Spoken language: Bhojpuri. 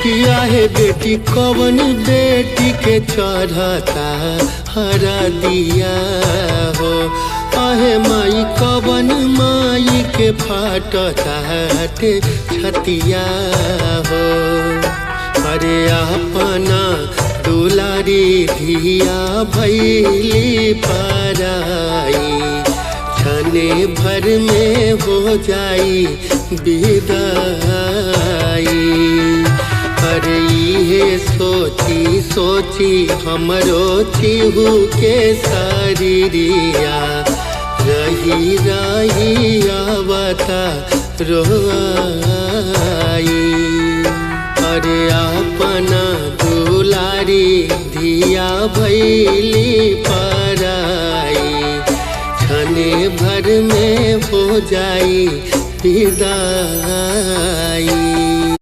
किया है बेटी कवन बेटी के चढ़ता हरा दिया हो। आहे माई कवन माई के फाटता हटे छतिया हो। अरे अपना दुलारी धिया भैली पराई छने भर में हो जाई विदाई। अरे ये सोची सोची हमरो चिहू के शरीरिया रही रही आवता रोआई। अरे अपना दुलारी धिया भैली पराई छने भर में हो जाई विदाई।